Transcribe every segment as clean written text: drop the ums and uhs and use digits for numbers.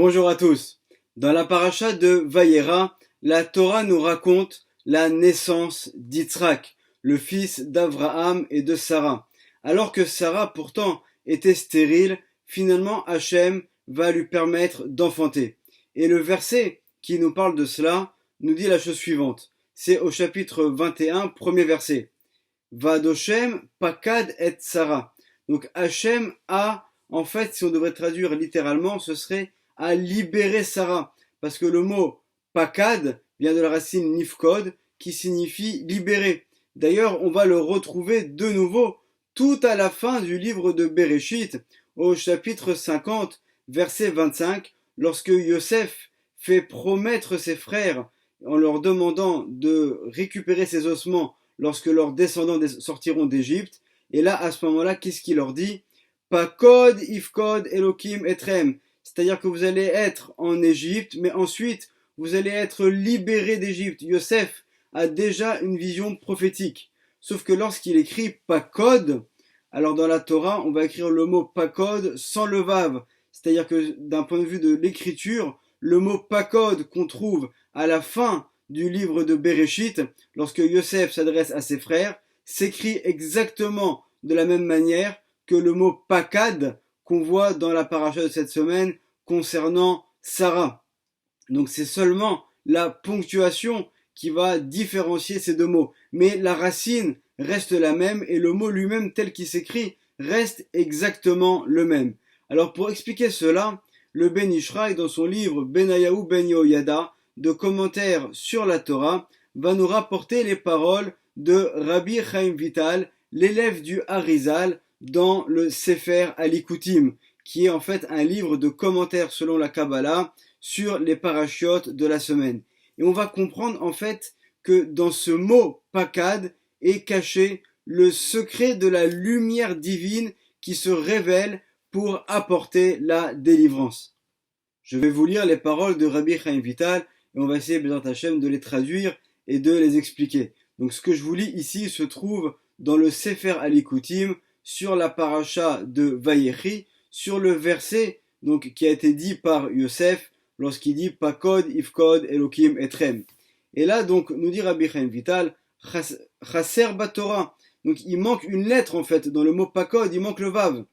Bonjour à tous. Dans la paracha de Vayera, la Torah nous raconte la naissance d'Yitzhak, le fils d'Abraham et de Sarah. Alors que Sarah pourtant était stérile, finalement Hachem va lui permettre d'enfanter. Et le verset qui nous parle de cela nous dit la chose suivante. C'est au chapitre 21, premier verset. Vadoshem pakad et Sarah. Donc Hachem a, en fait, si on devrait traduire littéralement, ce serait à libérer Sarah. Parce que le mot pakad vient de la racine nifkod qui signifie libérer. D'ailleurs, on va le retrouver de nouveau tout à la fin du livre de Bereshit, au chapitre 50, verset 25, lorsque Yosef fait promettre ses frères en leur demandant de récupérer ses ossements lorsque leurs descendants sortiront d'Égypte. Et là, à ce moment-là, qu'est-ce qu'il leur dit? Pakod, Ifkod, Elohim, Etrem. C'est-à-dire que vous allez être en Égypte, mais ensuite, vous allez être libérés d'Égypte. Yosef a déjà une vision prophétique. Sauf que lorsqu'il écrit Pakod, alors dans la Torah, on va écrire le mot Pakod sans le vav. C'est-à-dire que d'un point de vue de l'écriture, le mot Pakod qu'on trouve à la fin du livre de Bereshit, lorsque Yosef s'adresse à ses frères, s'écrit exactement de la même manière que le mot Pakad qu'on voit dans la paracha de cette semaine concernant Sarah. Donc c'est seulement la ponctuation qui va différencier ces deux mots. Mais la racine reste la même et le mot lui-même tel qu'il s'écrit reste exactement le même. Alors pour expliquer cela, le Ben Ishraï dans son livre Benayahu Ben Yehoyada de commentaires sur la Torah va nous rapporter les paroles de Rabbi Chaim Vital, l'élève du Harizal, dans le Sefer Alikutim, qui est en fait un livre de commentaires selon la Kabbalah sur les parachiotes de la semaine. Et on va comprendre en fait que dans ce mot pakad est caché le secret de la lumière divine qui se révèle pour apporter la délivrance. Je vais vous lire les paroles de Rabbi Chaim Vital et on va essayer, B'ezrat Hashem, de les traduire et de les expliquer. Donc ce que je vous lis ici se trouve dans le Sefer Alikutim sur la paracha de Vayechi, sur le verset donc, qui a été dit par Yosef lorsqu'il dit Pakod, Ifkod, Elohim, Etrem. Et là, donc, nous dit Rabbi Chaim Vital, Chaser Batorah. Donc, il manque une lettre, en fait, dans le mot Pakod, il manque le Vav.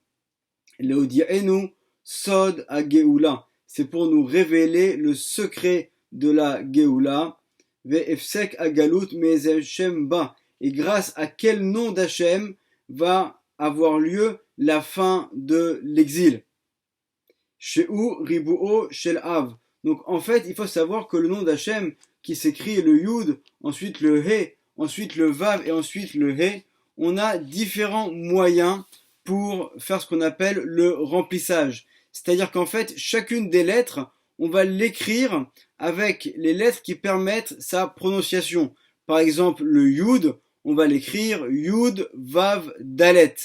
Leodiaenu, Sod a Geoula. C'est pour nous révéler le secret de la Geoula. Ve'efsek agalut me'ezhem ba. Et grâce à quel nom d'Hachem va avoir lieu la fin de l'exil. Sheu Ribuo Shel Av. Donc en fait, il faut savoir que le nom d'Hachem, qui s'écrit le Yud, ensuite le He, ensuite le Vav et ensuite le He, on a différents moyens pour faire ce qu'on appelle le remplissage. C'est-à-dire qu'en fait, chacune des lettres, on va l'écrire avec les lettres qui permettent sa prononciation. Par exemple, le Yud, on va l'écrire Yud, Vav, Dalet.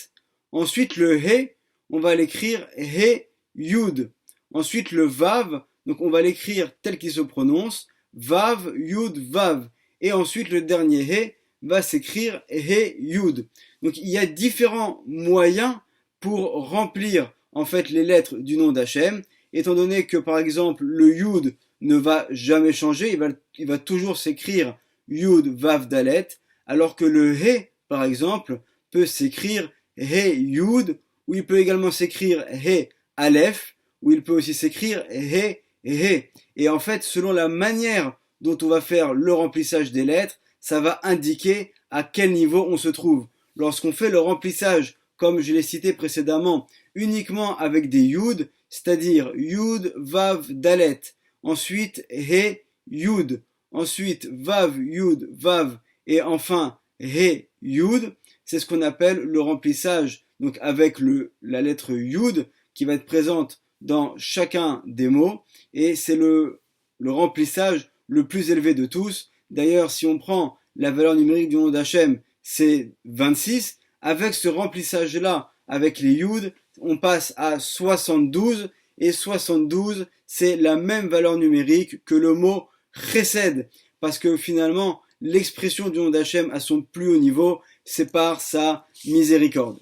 Ensuite, le He, on va l'écrire He, Yud. Ensuite, le Vav, donc on va l'écrire tel qu'il se prononce, Vav, Yud, Vav. Et ensuite, le dernier He va s'écrire He, Yud. Donc, il y a différents moyens pour remplir, en fait, les lettres du nom d'Hachem, étant donné que, par exemple, le Yud ne va jamais changer, il va toujours s'écrire Yud, Vav, Dalet, alors que le He, par exemple, peut s'écrire He, Yud, ou il peut également s'écrire He, Aleph, ou il peut aussi s'écrire He, He. Et en fait, selon la manière dont on va faire le remplissage des lettres, ça va indiquer à quel niveau on se trouve. Lorsqu'on fait le remplissage, comme je l'ai cité précédemment, uniquement avec des Yud, c'est-à-dire Yud, Vav, Dalet, ensuite He, Yud, ensuite Vav, Yud, Vav, et enfin He, Yud, c'est ce qu'on appelle le remplissage, donc avec la lettre Yud qui va être présente dans chacun des mots, et c'est le remplissage le plus élevé de tous. D'ailleurs, si on prend la valeur numérique du nom d'Hachem, c'est 26. Avec ce remplissage-là, avec les Yud, on passe à 72, et 72, c'est la même valeur numérique que le mot Chesed, parce que finalement, l'expression du nom d'Hachem à son plus haut niveau, c'est par sa miséricorde.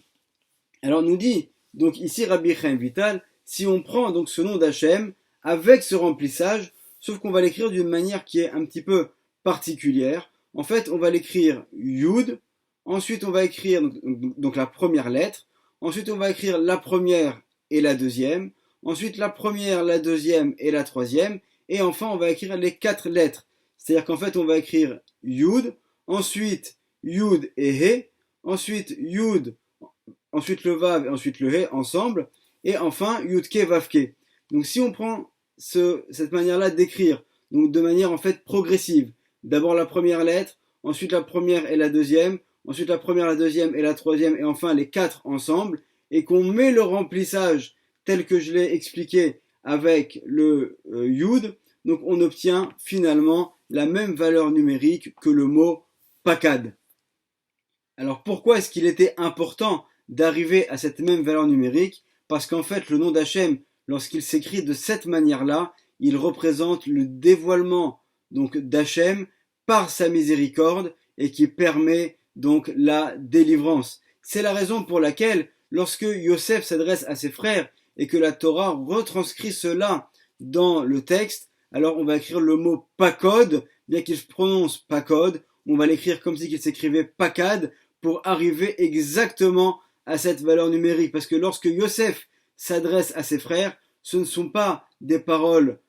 Alors nous dit, donc ici Rabbi Chaim Vital, si on prend donc ce nom d'Hachem avec ce remplissage, sauf qu'on va l'écrire d'une manière qui est un petit peu particulière. En fait, on va l'écrire Yud, ensuite on va écrire donc la première lettre, ensuite on va écrire la première et la deuxième, ensuite la première, la deuxième et la troisième, et enfin on va écrire les 4 lettres. C'est-à-dire qu'en fait on va écrire Yud, ensuite Yud et He, ensuite Yud, ensuite le Vav et ensuite le He ensemble, et enfin Yudke Vavke. Donc si on prend cette manière-là d'écrire, donc de manière en fait progressive, d'abord la première lettre, ensuite la première et la deuxième, ensuite la première, la deuxième et la troisième, et enfin les 4 ensemble, et qu'on met le remplissage tel que je l'ai expliqué avec le Yud, donc on obtient finalement la même valeur numérique que le mot pakad. Alors pourquoi est-ce qu'il était important d'arriver à cette même valeur numérique? Parce qu'en fait le nom d'Hachem, lorsqu'il s'écrit de cette manière-là, il représente le dévoilement donc d'Hachem par sa miséricorde et qui permet donc la délivrance. C'est la raison pour laquelle lorsque Yosef s'adresse à ses frères et que la Torah retranscrit cela dans le texte, alors on va écrire le mot pakod, bien qu'il se prononce pakod, on va l'écrire comme si il s'écrivait pakad pour arriver exactement à cette valeur numérique. Parce que lorsque Yosef s'adresse à ses frères, ce ne sont pas des paroles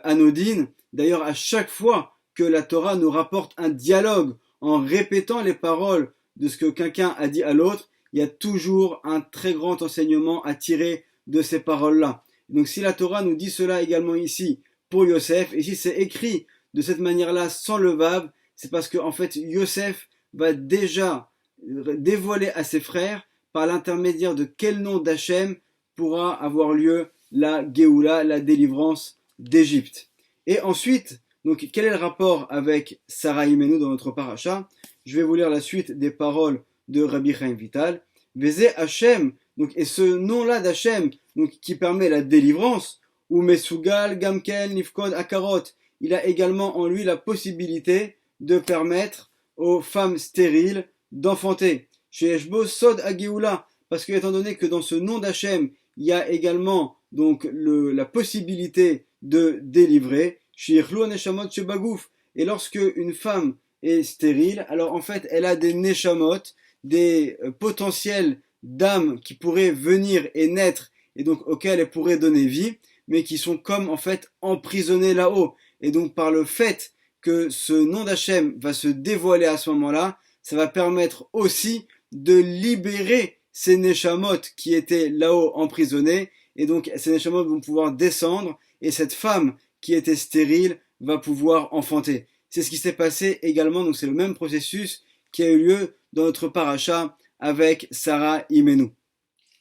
anodines. D'ailleurs, à chaque fois que la Torah nous rapporte un dialogue en répétant les paroles de ce que quelqu'un a dit à l'autre, il y a toujours un très grand enseignement à tirer de ces paroles-là. Donc si la Torah nous dit cela également ici pour Yosef, et si c'est écrit de cette manière-là sans le vav, c'est parce que en fait Yosef va déjà dévoiler à ses frères par l'intermédiaire de quel nom d'Hachem pourra avoir lieu la Géoula, la délivrance d'Égypte. Et ensuite, donc quel est le rapport avec Sarah Imenu dans notre paracha? Je vais vous lire la suite des paroles de Rabbi Chaim Vital. Vézé Hachem, donc, et ce nom-là d'Hachem, donc, qui permet la délivrance, ou Mesugal, Gamken, Nifkod, Akarot, il a également en lui la possibilité de permettre aux femmes stériles d'enfanter. Chez Eshbo, Sod Agéoula, parce que étant donné que dans ce nom d'Hachem, il y a également donc la possibilité de délivrer. Chez Echlou Neshamot Shebagouf, et lorsque une femme est stérile, alors en fait elle a des neshamot, des potentiels d'âmes qui pourraient venir et naître, et donc auxquelles elle pourrait donner vie, mais qui sont comme en fait emprisonnées là-haut. Et donc par le fait que ce nom d'Hachem va se dévoiler à ce moment-là, ça va permettre aussi de libérer ces neshamot qui étaient là-haut emprisonnés, et donc ces neshamot vont pouvoir descendre, et cette femme qui était stérile va pouvoir enfanter. C'est ce qui s'est passé également, donc c'est le même processus qui a eu lieu dans notre paracha avec Sarah Imenu.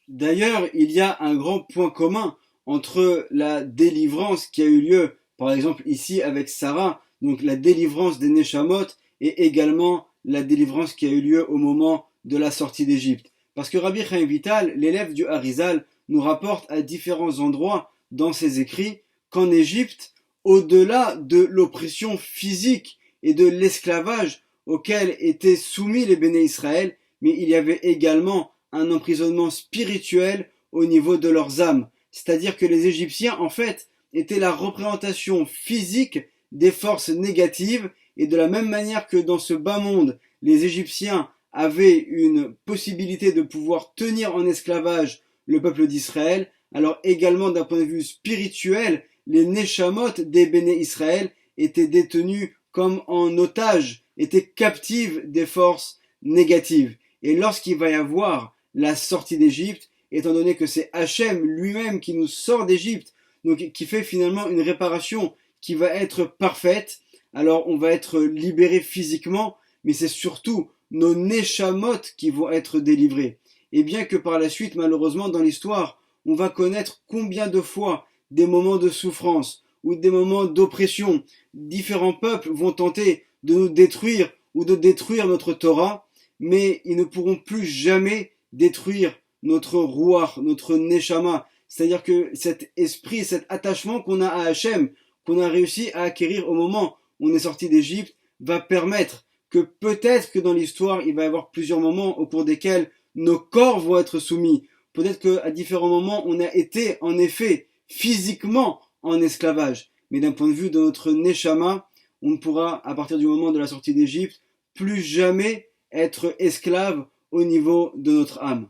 D'ailleurs, il y a un grand point commun entre la délivrance qui a eu lieu, par exemple ici avec Sarah, donc la délivrance des Neshamot, et également la délivrance qui a eu lieu au moment de la sortie d'Égypte. Parce que Rabbi Chaim Vital, l'élève du Harizal, nous rapporte à différents endroits dans ses écrits qu'en Égypte, au-delà de l'oppression physique et de l'esclavage auquel étaient soumis les Béné Israël, mais il y avait également un emprisonnement spirituel au niveau de leurs âmes. C'est-à-dire que les Égyptiens, en fait, étaient la représentation physique des forces négatives, et de la même manière que dans ce bas monde, les Égyptiens avaient une possibilité de pouvoir tenir en esclavage le peuple d'Israël, alors également d'un point de vue spirituel, les Neshamot des Béné Israël étaient détenus comme en otages, étaient captives des forces négatives. Et lorsqu'il va y avoir la sortie d'Égypte, étant donné que c'est Hachem lui-même qui nous sort d'Égypte, donc qui fait finalement une réparation qui va être parfaite, alors on va être libéré physiquement, mais c'est surtout nos Neshamot qui vont être délivrés. Et bien que par la suite, malheureusement, dans l'histoire, on va connaître combien de fois des moments de souffrance ou des moments d'oppression, différents peuples vont tenter de nous détruire ou de détruire notre Torah, mais ils ne pourront plus jamais détruire notre Ruach, notre Neshama. C'est-à-dire que cet esprit, cet attachement qu'on a à Hachem, qu'on a réussi à acquérir au moment où on est sorti d'Égypte, va permettre que peut-être que dans l'histoire, il va y avoir plusieurs moments au cours desquels nos corps vont être soumis. Peut-être qu'à différents moments, on a été en effet physiquement en esclavage. Mais d'un point de vue de notre Neshama, on ne pourra, à partir du moment de la sortie d'Égypte, plus jamais être esclave au niveau de notre âme.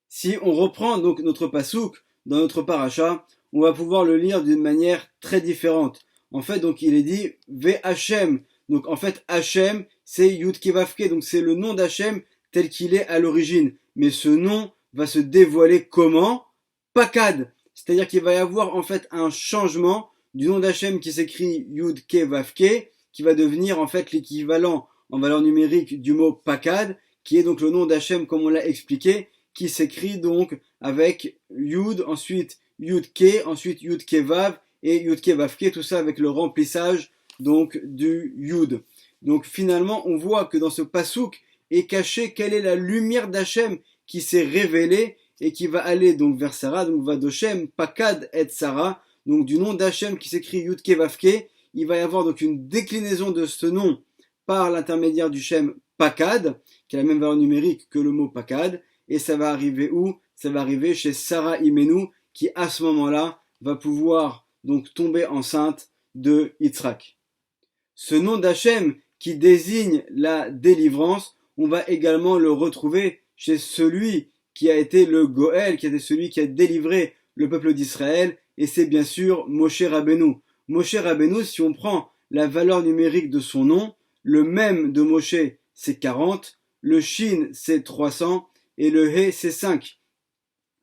Si on reprend donc notre pasouk dans notre paracha, on va pouvoir le lire d'une manière très différente. En fait, donc il est dit Ve Hashem. Donc en fait, Hashem, c'est Yud Kevavke, donc c'est le nom d'Hashem tel qu'il est à l'origine. Mais ce nom va se dévoiler comment? Pakad. C'est-à-dire qu'il va y avoir en fait un changement du nom d'Hachem qui s'écrit Yud Kevavke, qui va devenir en fait l'équivalent en valeur numérique du mot Pakad, qui est donc le nom d'Hachem comme on l'a expliqué, qui s'écrit donc avec Yud, ensuite Yud Ke, ensuite Yud Kevav et Yud Kevavke, tout ça avec le remplissage donc du Yud. Donc finalement, on voit que dans ce pasouk est caché quelle est la lumière d'Hachem qui s'est révélée et qui va aller donc vers Sarah, donc Vadoshem, Pakad et Sarah, donc du nom d'Hachem qui s'écrit Yud Kevavke, il va y avoir donc une déclinaison de ce nom par l'intermédiaire du Shem Pakad, qui a la même valeur numérique que le mot Pakad, et ça va arriver où? Ça va arriver chez Sarah Imenu, qui à ce moment-là va pouvoir donc tomber enceinte de Yitzhak. Ce nom d'Hachem qui désigne la délivrance, on va également le retrouver chez celui qui a été le Goël, qui a été celui qui a délivré le peuple d'Israël, et c'est bien sûr Moshe Rabbeinu. Moshe Rabbeinu, si on prend la valeur numérique de son nom, le même de Moshe c'est 40, le Shin c'est 300 et le He c'est 5.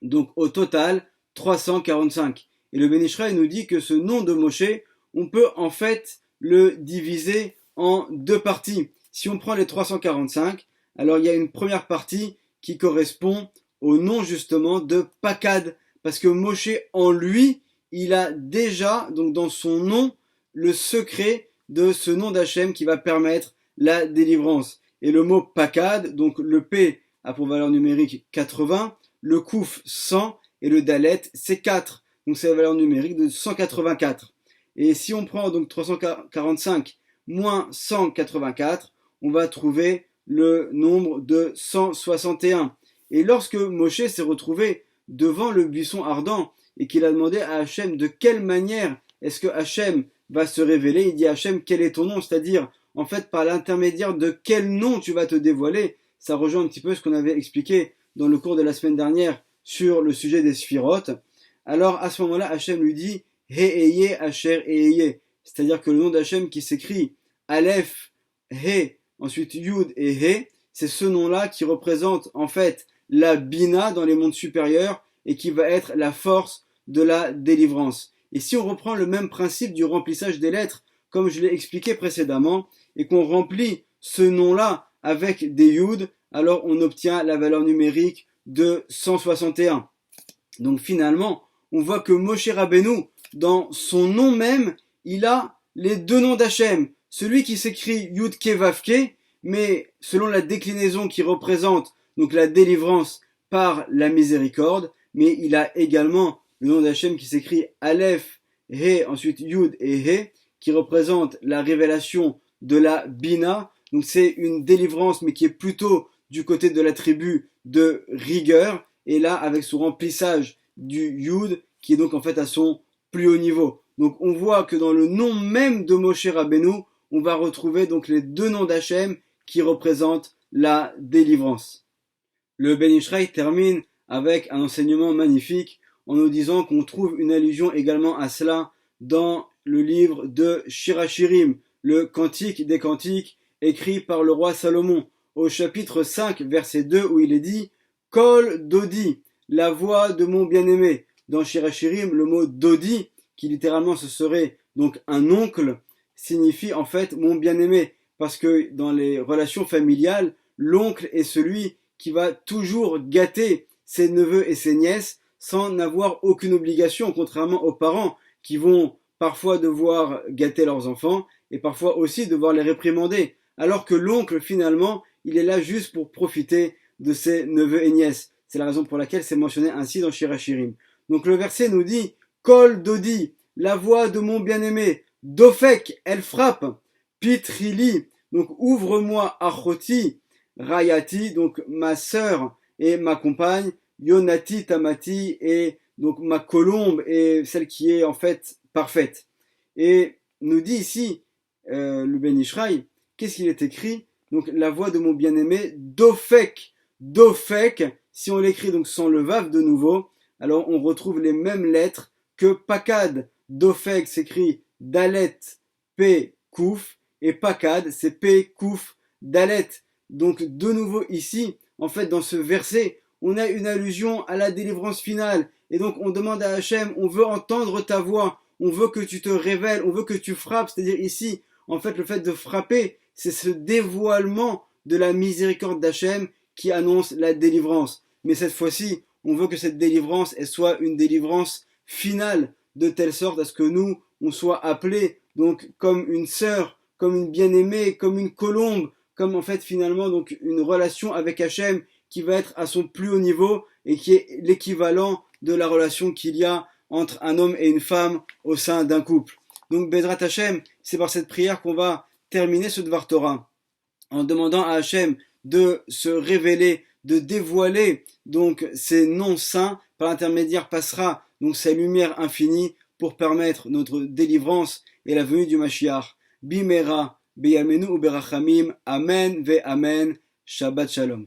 Donc au total 345. Et le Ben Ishraï nous dit que ce nom de Moshe, on peut en fait le diviser en deux parties. Si on prend les 345, alors il y a une première partie qui correspond au nom justement de Pakad, parce que Moshe en lui, il a déjà donc dans son nom le secret de ce nom d'Hachem qui va permettre la délivrance. Et le mot Pakad, donc le P a pour valeur numérique 80, le Kouf 100 et le Dalet c'est 4. Donc c'est la valeur numérique de 184. Et si on prend donc 345 moins 184, on va trouver le nombre de 161. Et lorsque Moshe s'est retrouvé devant le buisson ardent et qu'il a demandé à Hachem de quelle manière est-ce que Hachem va se révéler, il dit à Hachem quel est ton nom, c'est-à-dire en fait par l'intermédiaire de quel nom tu vas te dévoiler. Ça rejoint un petit peu ce qu'on avait expliqué dans le cours de la semaine dernière sur le sujet des sphirotes. Alors à ce moment-là, Hachem lui dit He Asher Eye, c'est-à-dire que le nom d'Hachem qui s'écrit Aleph, He, ensuite Yud et He, c'est ce nom-là qui représente en fait la Bina dans les mondes supérieurs et qui va être la force de la délivrance. Et si on reprend le même principe du remplissage des lettres, comme je l'ai expliqué précédemment, et qu'on remplit ce nom-là avec des Yud, alors on obtient la valeur numérique de 161. Donc finalement, on voit que Moshe Rabbeinu, dans son nom même, il a les deux noms d'Hachem. Celui qui s'écrit Yud Kevavke, mais selon la déclinaison qui représente donc la délivrance par la miséricorde, mais il a également le nom d'Hachem qui s'écrit Aleph, He, ensuite Yud et He, qui représente la révélation de la Bina. Donc c'est une délivrance, mais qui est plutôt du côté de la tribu de rigueur, et là avec son remplissage du Yud, qui est donc en fait à son plus haut niveau. Donc on voit que dans le nom même de Moshe Rabbeinu, on va retrouver donc les deux noms d'Hachem qui représentent la délivrance. Le Ben Ishraï termine avec un enseignement magnifique en nous disant qu'on trouve une allusion également à cela dans le livre de Shirachirim, le Cantique des Cantiques, écrit par le roi Salomon, au chapitre 5, verset 2, où il est dit « Kol Dodi, la voix de mon bien-aimé ». Dans Shirachirim, le mot Dodi, qui littéralement ce serait donc un oncle, signifie en fait mon bien-aimé, parce que dans les relations familiales, l'oncle est celui qui va toujours gâter ses neveux et ses nièces sans n'avoir aucune obligation, contrairement aux parents qui vont parfois devoir gâter leurs enfants et parfois aussi devoir les réprimander, alors que l'oncle finalement, il est là juste pour profiter de ses neveux et nièces. C'est la raison pour laquelle c'est mentionné ainsi dans Shirachirim. Donc le verset nous dit « Kol Dodi, la voix de mon bien-aimé, Dofek, elle frappe, Pitrili, donc ouvre-moi Achoti, Rayati, donc ma sœur et ma compagne, Yonati, Tamati, et donc ma colombe et celle qui est en fait parfaite. Et nous dit ici le Ben Ishraï, qu'est-ce qu'il est écrit? Donc la voix de mon bien-aimé, Dofek, Dofek, si on l'écrit donc sans le vav de nouveau, alors on retrouve les mêmes lettres que Pakad. Dofek s'écrit Dalet, P, Kouf, et Pakad, c'est P, Kouf, Dalet. Donc de nouveau ici, en fait dans ce verset, on a une allusion à la délivrance finale. Et donc on demande à Hachem, on veut entendre ta voix, on veut que tu te révèles, on veut que tu frappes. C'est-à-dire ici, en fait le fait de frapper, c'est ce dévoilement de la miséricorde d'Hachem qui annonce la délivrance. Mais cette fois-ci, on veut que cette délivrance elle soit une délivrance finale, de telle sorte à ce que nous, on soit appelés donc comme une sœur, comme une bien-aimée, comme une colombe, comme en fait finalement donc une relation avec Hachem qui va être à son plus haut niveau et qui est l'équivalent de la relation qu'il y a entre un homme et une femme au sein d'un couple. Donc Bezrat Hachem, c'est par cette prière qu'on va terminer ce Dvar Torah en demandant à Hachem de se révéler, de dévoiler donc ses noms saints par l'intermédiaire passera donc sa lumière infinie pour permettre notre délivrance et la venue du Mashiach. Bimera, Beyamenu Uberachamim, Amen ve Amen, Shabbat Shalom.